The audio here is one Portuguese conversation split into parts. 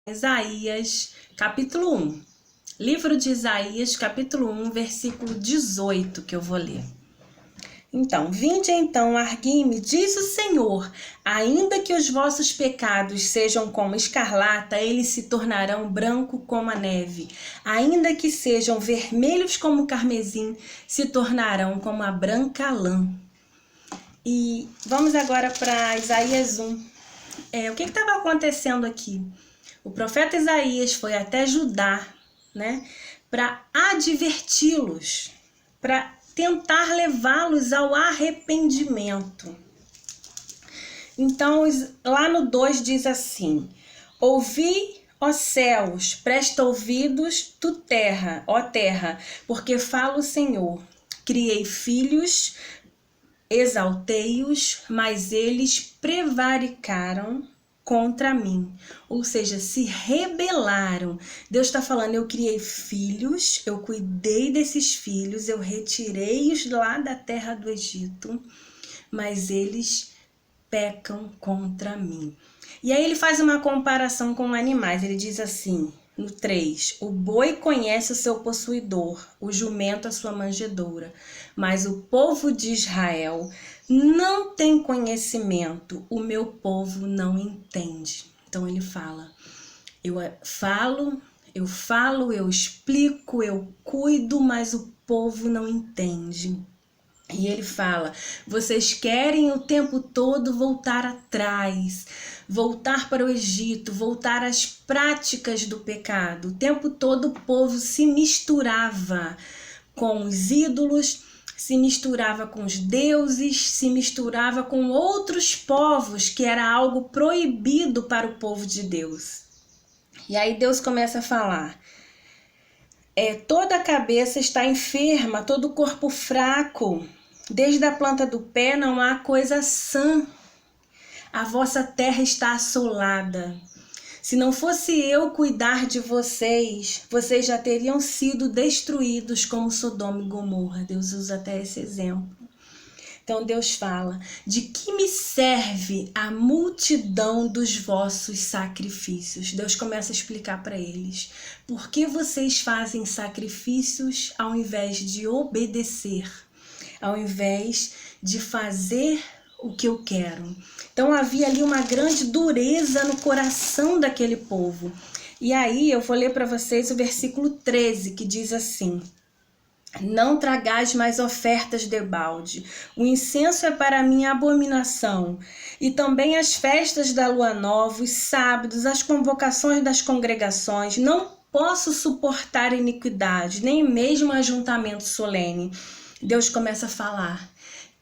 Isaías, capítulo 1. Livro de Isaías, capítulo 1, versículo 18, que eu vou ler. Então, vinde então, argui-me, diz o Senhor, ainda que os vossos pecados sejam como escarlata, eles se tornarão branco como a neve. Ainda que sejam vermelhos como o carmesim, se tornarão como a branca lã. E vamos agora para Isaías 1. O que estava acontecendo aqui? O profeta Isaías foi até Judá, para adverti-los, para tentar levá-los ao arrependimento. Então, lá no 2 diz assim: ouvi, ó céus, presta ouvidos, tu terra, ó terra, porque fala o Senhor. Criei filhos, exaltei-os, mas eles prevaricaram contra mim, ou seja, se rebelaram. Deus está falando, eu criei filhos, eu cuidei desses filhos, eu retirei-os lá da terra do Egito, mas eles pecam contra mim. E aí ele faz uma comparação com animais, ele diz assim, no 3, o boi conhece o seu possuidor, o jumento a sua manjedoura, mas o povo de Israel não tem conhecimento, o meu povo não entende. Então ele fala, eu explico, eu cuido, mas o povo não entende. E ele fala, vocês querem o tempo todo voltar atrás, voltar para o Egito, voltar às práticas do pecado. O tempo todo o povo se misturava com os ídolos, se misturava com os deuses, se misturava com outros povos, que era algo proibido para o povo de Deus. E aí Deus começa a falar, toda a cabeça está enferma, todo o corpo fraco, desde a planta do pé não há coisa sã. A vossa terra está assolada. Se não fosse eu cuidar de vocês, vocês já teriam sido destruídos como Sodoma e Gomorra. Deus usa até esse exemplo. Então Deus fala, de que me serve a multidão dos vossos sacrifícios? Deus começa a explicar para eles. Por que vocês fazem sacrifícios ao invés de obedecer? Ao invés de fazer o que eu quero. Então havia ali uma grande dureza no coração daquele povo. E aí eu vou ler para vocês o versículo 13, que diz assim, não tragais mais ofertas debalde, o incenso é para mim abominação, e também as festas da lua nova, os sábados, as convocações das congregações, não posso suportar iniquidade, nem mesmo ajuntamento solene. Deus começa a falar,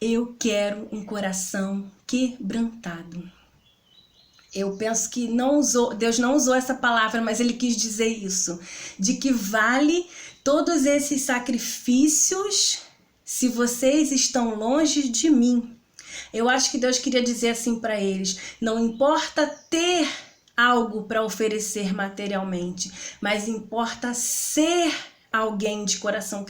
eu quero um coração quebrantado. Eu penso que Deus não usou essa palavra, mas ele quis dizer isso, de que vale todos esses sacrifícios se vocês estão longe de mim. Eu acho que Deus queria dizer assim para eles, não importa ter algo para oferecer materialmente, mas importa ser alguém de coração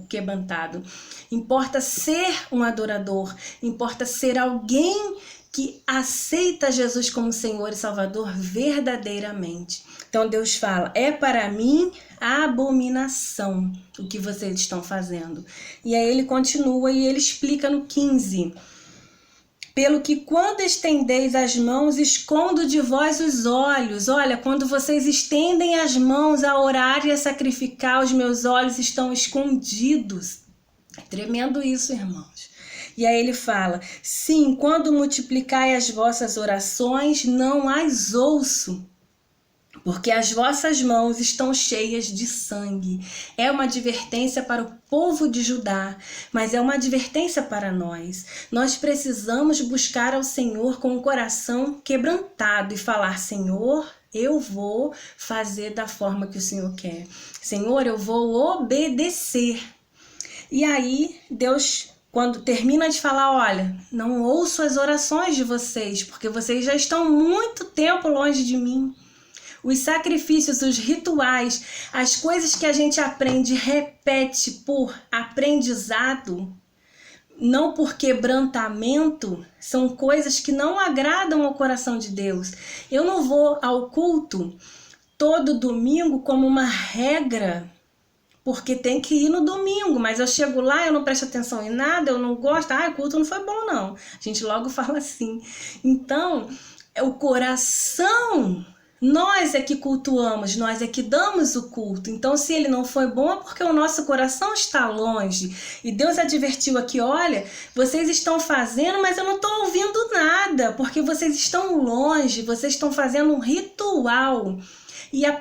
quebrantado. Importa ser um adorador, importa ser alguém que aceita Jesus como Senhor e Salvador verdadeiramente. Então Deus fala, é para mim abominação o que vocês estão fazendo. E aí ele continua e ele explica no 15. Pelo que quando estendeis as mãos, escondo de vós os olhos. Olha, quando vocês estendem as mãos a orar e a sacrificar, os meus olhos estão escondidos. É tremendo isso, irmãos. E aí ele fala, sim, quando multiplicai as vossas orações, não as ouço, porque as vossas mãos estão cheias de sangue. É uma advertência para o povo de Judá, mas é uma advertência para nós. Nós precisamos buscar ao Senhor com o coração quebrantado e falar, Senhor, eu vou fazer da forma que o Senhor quer. Senhor, eu vou obedecer. E aí, Deus, quando termina de falar, olha, não ouço as orações de vocês, porque vocês já estão muito tempo longe de mim. Os sacrifícios, os rituais, as coisas que a gente aprende, repete por aprendizado, não por quebrantamento, são coisas que não agradam ao coração de Deus. Eu não vou ao culto todo domingo como uma regra, porque tem que ir no domingo, mas eu chego lá, eu não presto atenção em nada, eu não gosto, o culto não foi bom não. A gente logo fala assim. Então, é o coração, nós é que cultuamos, nós é que damos o culto. Então, se ele não foi bom, é porque o nosso coração está longe. E Deus advertiu aqui, olha, vocês estão fazendo, mas eu não estou ouvindo nada, porque vocês estão longe, vocês estão fazendo um ritual.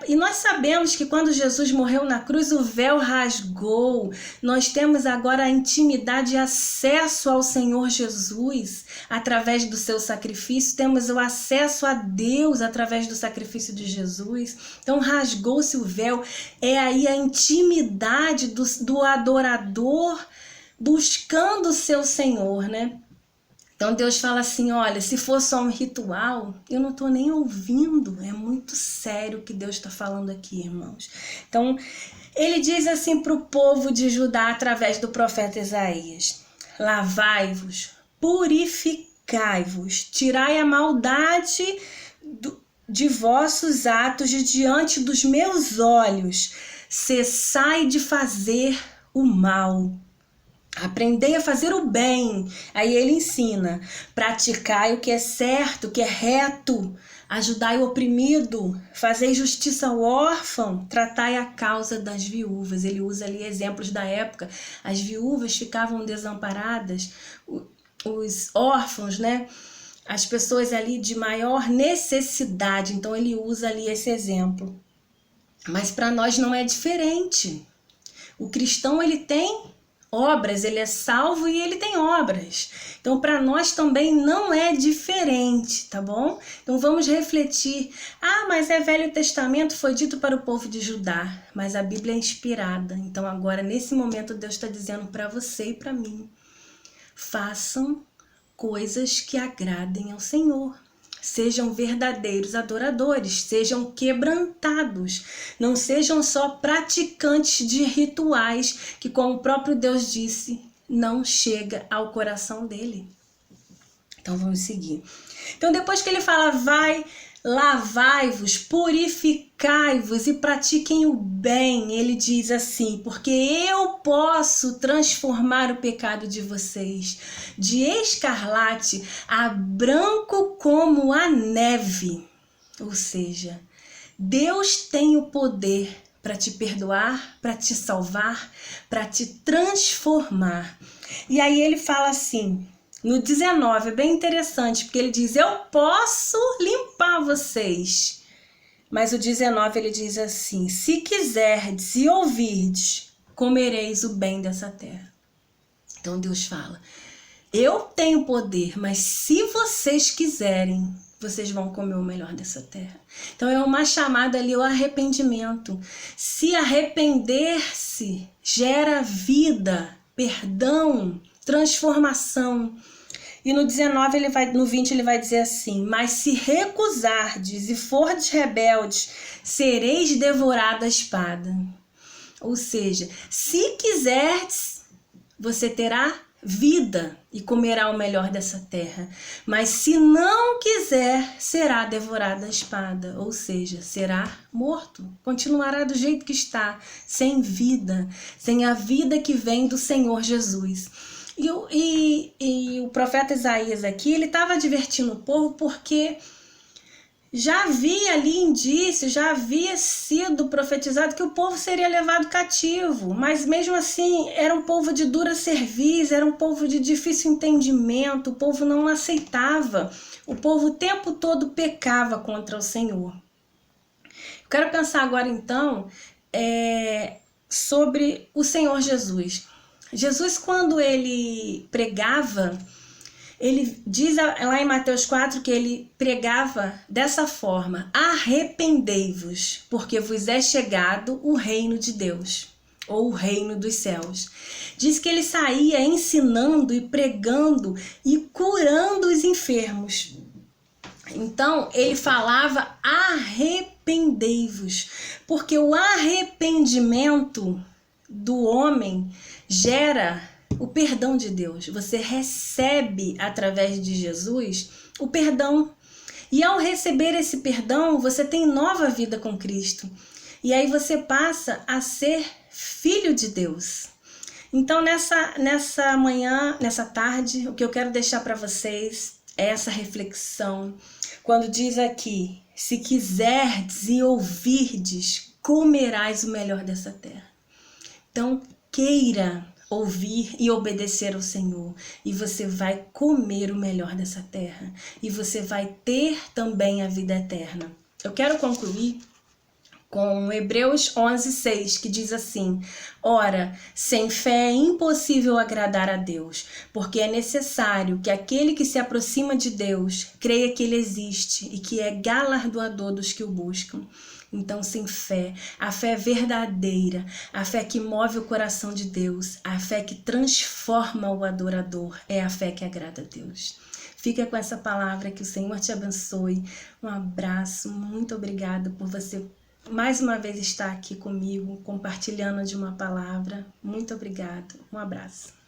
E nós sabemos que quando Jesus morreu na cruz, o véu rasgou. Nós temos agora a intimidade e acesso ao Senhor Jesus através do seu sacrifício. Temos o acesso a Deus através do sacrifício de Jesus. Então rasgou-se o véu. É aí a intimidade do adorador buscando o seu Senhor, né? Então Deus fala assim, olha, se for só um ritual, eu não estou nem ouvindo. É muito sério o que Deus está falando aqui, irmãos. Então ele diz assim para o povo de Judá através do profeta Isaías: lavai-vos, purificai-vos, tirai a maldade de vossos atos de diante dos meus olhos, cessai de fazer o mal. Aprendei a fazer o bem. Aí ele ensina: praticai o que é certo, o que é reto, ajudai o oprimido, fazei justiça ao órfão, tratai a causa das viúvas. Ele usa ali exemplos da época. As viúvas ficavam desamparadas, os órfãos, né? As pessoas ali de maior necessidade. Então ele usa ali esse exemplo. Mas para nós não é diferente. O cristão, ele tem obras, ele é salvo e ele tem obras. Então, para nós também não é diferente, tá bom? Então, vamos refletir. Mas é Velho Testamento, foi dito para o povo de Judá, mas a Bíblia é inspirada. Então, agora, nesse momento, Deus está dizendo para você e para mim: façam coisas que agradem ao Senhor. Sejam verdadeiros adoradores, sejam quebrantados, não sejam só praticantes de rituais que, como o próprio Deus disse, não chega ao coração dele. Então vamos seguir. Então depois que ele fala, lavai-vos, purificai-vos e pratiquem o bem, ele diz assim: porque eu posso transformar o pecado de vocês de escarlate a branco como a neve. Ou seja, Deus tem o poder para te perdoar, para te salvar, para te transformar. E aí ele fala assim, no 19, é bem interessante, porque ele diz: eu posso limpar vocês. Mas o 19 ele diz assim: se quiserdes e ouvirdes, comereis o bem dessa terra. Então Deus fala: eu tenho poder, mas se vocês quiserem, vocês vão comer o melhor dessa terra. Então é uma chamada ali, o arrependimento. Se arrepender-se gera vida, perdão, transformação. E no 19, no 20 ele vai dizer assim: mas se recusardes e fordes rebeldes, sereis devorados à espada. Ou seja, se quiserdes, você terá vida e comerá o melhor dessa terra. Mas se não quiser, será devorado à espada. Ou seja, será morto. Continuará do jeito que está, sem vida, sem a vida que vem do Senhor Jesus. E o profeta Isaías aqui, ele estava advertindo o povo porque já havia ali indício, já havia sido profetizado que o povo seria levado cativo, mas mesmo assim era um povo de dura cerviz, era um povo de difícil entendimento, o povo não aceitava, o povo o tempo todo pecava contra o Senhor. Eu quero pensar agora então sobre o Senhor Jesus. Jesus, quando ele pregava, ele diz lá em Mateus 4 que ele pregava dessa forma: arrependei-vos, porque vos é chegado o reino de Deus, ou o reino dos céus. Diz que ele saía ensinando e pregando e curando os enfermos. Então ele falava: arrependei-vos, porque o arrependimento do homem gera o perdão de Deus. Você recebe através de Jesus o perdão. E ao receber esse perdão, você tem nova vida com Cristo. E aí você passa a ser filho de Deus. Então nessa manhã, nessa tarde, o que eu quero deixar para vocês é essa reflexão. Quando diz aqui, se quiserdes e ouvirdes, comerás o melhor dessa terra. Então queira ouvir e obedecer ao Senhor, e você vai comer o melhor dessa terra, e você vai ter também a vida eterna. Eu quero concluir com Hebreus 11:6, que diz assim: ora, sem fé é impossível agradar a Deus, porque é necessário que aquele que se aproxima de Deus creia que Ele existe e que é galardoador dos que o buscam. Então, sem fé, a fé verdadeira, a fé que move o coração de Deus, a fé que transforma o adorador, é a fé que agrada a Deus. Fica com essa palavra, que o Senhor te abençoe. Um abraço, muito obrigada por você mais uma vez estar aqui comigo, compartilhando de uma palavra. Muito obrigada, um abraço.